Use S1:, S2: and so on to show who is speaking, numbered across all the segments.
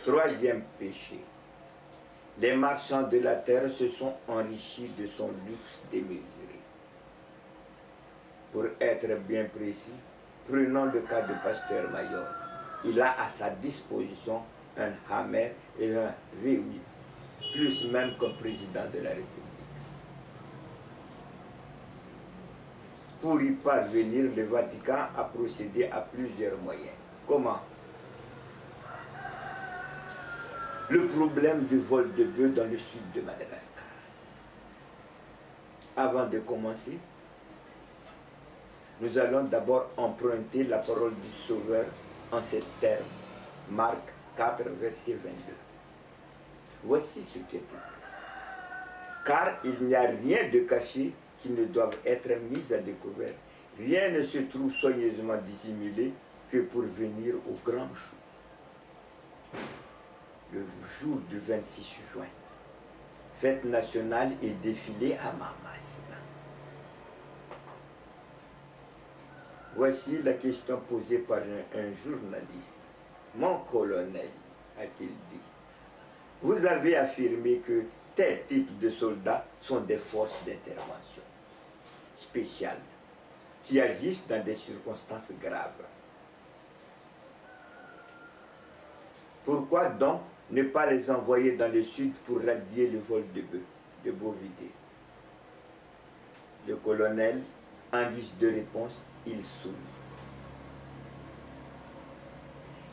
S1: Troisième péché. Les marchands de la terre se sont enrichis de son luxe démesuré. Pour être bien précis, prenons le cas de Pasteur Mayor. Il a à sa disposition un hammer et un V8, plus même qu'un président de la République. Pour y parvenir, le Vatican a procédé à plusieurs moyens. Comment? Le problème du vol de bœufs dans le sud de Madagascar. Avant de commencer, nous allons d'abord emprunter la parole du Sauveur en ces termes. Marc 4, verset 22. Voici ce qui est écrit. Car il n'y a rien de caché qui ne doive être mis à découvert. Rien ne se trouve soigneusement dissimulé que pour venir au grand jour. Le jour du 26 juin, fête nationale et défilé à Marmassina. Voici la question posée par un journaliste. Mon colonel, a-t-il dit, vous avez affirmé que tel type de soldats sont des forces d'intervention spéciales qui agissent dans des circonstances graves. Pourquoi donc ne pas les envoyer dans le sud pour radier le vol de bovidés? Le colonel, en guise de réponse, il sourit.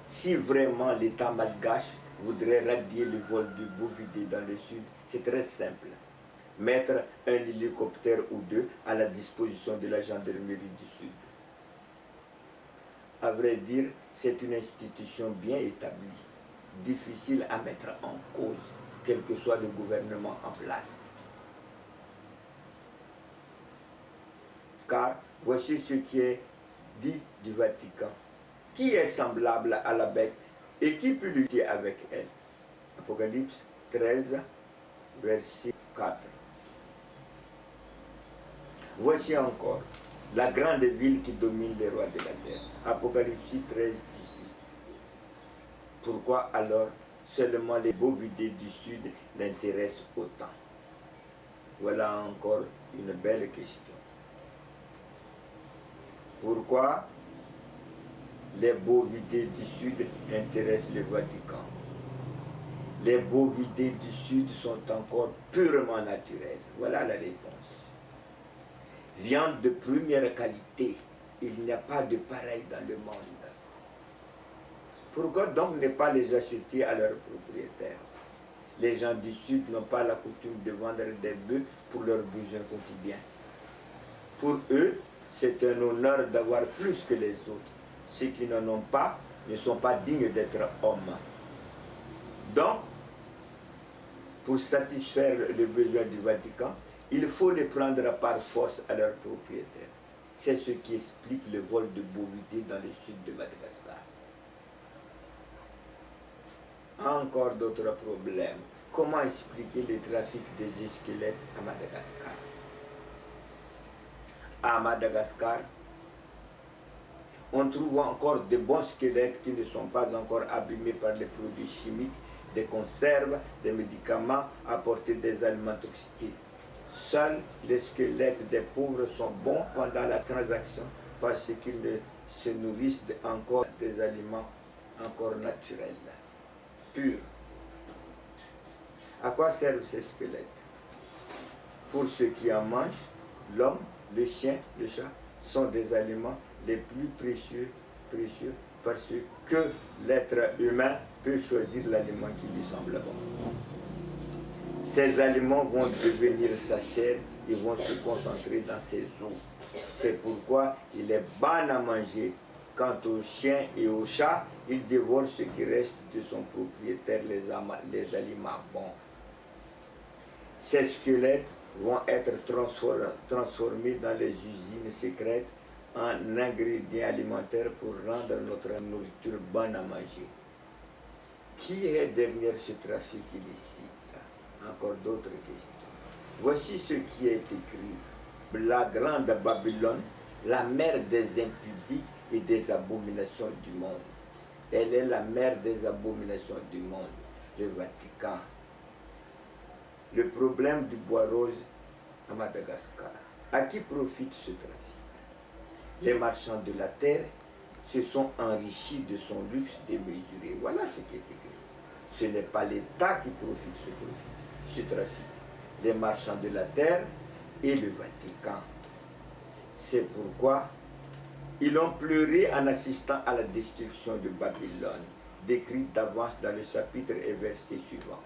S1: Si vraiment l'État malgache voudrait radier le vol de bovidés dans le sud, c'est très simple. Mettre un hélicoptère ou deux à la disposition de la gendarmerie du Sud. À vrai dire, c'est une institution bien établie, difficile à mettre en cause, quel que soit le gouvernement en place. Car voici ce qui est dit du Vatican. Qui est semblable à la bête et qui peut lutter avec elle? Apocalypse 13, verset 4. Voici encore la grande ville qui domine les rois de la terre. Apocalypse 13, 18. Pourquoi alors seulement les bovidés du sud l'intéressent autant? Voilà encore une belle question. Pourquoi les bovidés du sud intéressent le Vatican? Les bovidés du sud sont encore purement naturels. Voilà la réponse. Viande de première qualité, il n'y a pas de pareil dans le monde. Pourquoi donc ne pas les acheter à leurs propriétaires? Les gens du sud n'ont pas la coutume de vendre des bœufs pour leurs besoins quotidiens. Pour eux, c'est un honneur d'avoir plus que les autres. Ceux qui n'en ont pas ne sont pas dignes d'être hommes. Donc, pour satisfaire le besoin du Vatican, il faut les prendre par force à leurs propriétaires. C'est ce qui explique le vol de bovidés dans le sud de Madagascar. Encore d'autres problèmes. Comment expliquer le trafic des squelettes à Madagascar? À Madagascar, on trouve encore de bons squelettes qui ne sont pas encore abîmés par les produits chimiques, des conserves, des médicaments, apportés des aliments toxiques. Seuls les squelettes des pauvres sont bons pendant la transaction parce qu'ils ne se nourrissent encore des aliments encore naturels, purs. À quoi servent ces squelettes? Pour ceux qui en mangent, l'homme, le chien, le chat sont des aliments les plus précieux parce que l'être humain peut choisir l'aliment qui lui semble bon. Ces aliments vont devenir sa chair et vont se concentrer dans ses os. C'est pourquoi il est bon à manger. Quant aux chiens et aux chats, ils dévorent ce qui reste de son propriétaire, les aliments bons. Ces squelettes vont être transformés dans les usines secrètes en ingrédients alimentaires pour rendre notre nourriture bonne à manger. Qui est derrière ce trafic illicite? Encore d'autres questions. Voici ce qui est écrit. La grande Babylone, la mère des impudiques et des abominations du monde. Elle est la mère des abominations du monde, le Vatican. Le problème du bois rose à Madagascar. À qui profite ce trafic? Les marchands de la terre se sont enrichis de son luxe démesuré. Voilà ce qui est écrit. Ce n'est pas l'État qui profite ce trafic. Les marchands de la terre et le Vatican. C'est pourquoi ils ont pleuré en assistant à la destruction de Babylone, décrite d'avance dans le chapitre et verset suivant.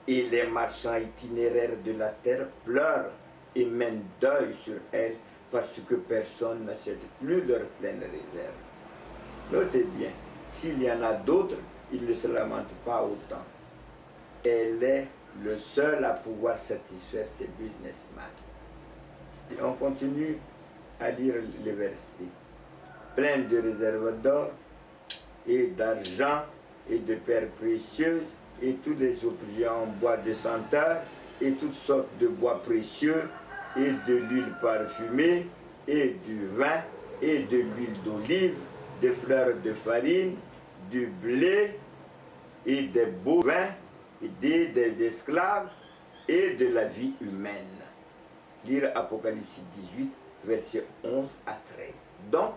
S1: Et les marchands itinéraires de la terre pleurent et mènent deuil sur elle parce que personne n'achète plus leur pleine réserve. Notez bien, s'il y en a d'autres, ils ne se lamentent pas autant. Elle est le seul à pouvoir satisfaire ses businessmen. Et on continue à lire les versets. Plein de réserves d'or et d'argent et de pierres précieuses et tous les objets en bois de senteur et toutes sortes de bois précieux et de l'huile parfumée et du vin et de l'huile d'olive, des fleurs de farine, du blé et des bovins et des esclaves et de la vie humaine. Lire Apocalypse 18, versets 11 à 13. Donc,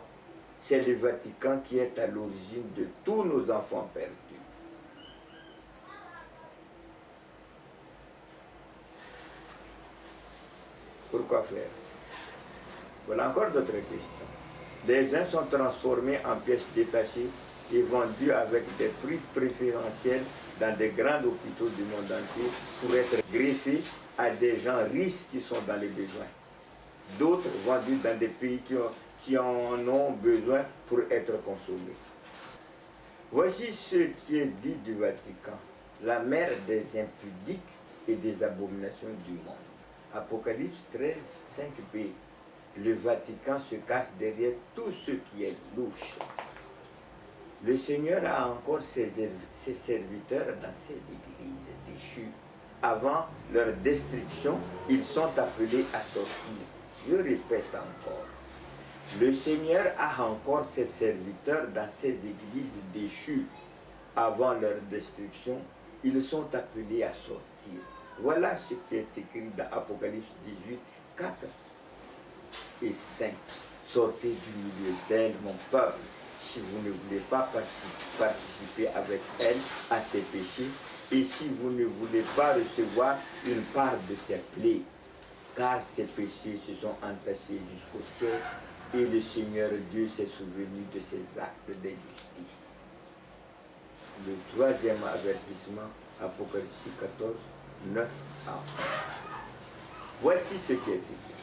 S1: c'est le Vatican qui est à l'origine de tous nos enfants perdus. Pourquoi faire? Voilà encore d'autres questions. Les uns sont transformés en pièces détachées et vendus avec des prix préférentiels dans des grands hôpitaux du monde entier pour être greffés à des gens riches qui sont dans les besoins. D'autres vendus dans des pays qui en ont besoin pour être consommés. Voici ce qui est dit du Vatican, la mère des impudiques et des abominations du monde. Apocalypse 13, 5b. Le Vatican se cache derrière tout ce qui est louche. Le Seigneur a encore ses serviteurs dans ses églises déchues. Avant leur destruction, ils sont appelés à sortir. Je répète encore. Le Seigneur a encore ses serviteurs dans ses églises déchues. Avant leur destruction, ils sont appelés à sortir. Voilà ce qui est écrit dans Apocalypse 18, 4 et 5. Sortez du milieu d'elle, mon peuple, si vous ne voulez pas participer avec elle à ses péchés, et si vous ne voulez pas recevoir une part de ses plaies, car ses péchés se sont entachés jusqu'au ciel, et le Seigneur Dieu s'est souvenu de ses actes d'injustice. Le troisième avertissement, Apocalypse 14, 9 à 11. Voici ce qui est écrit.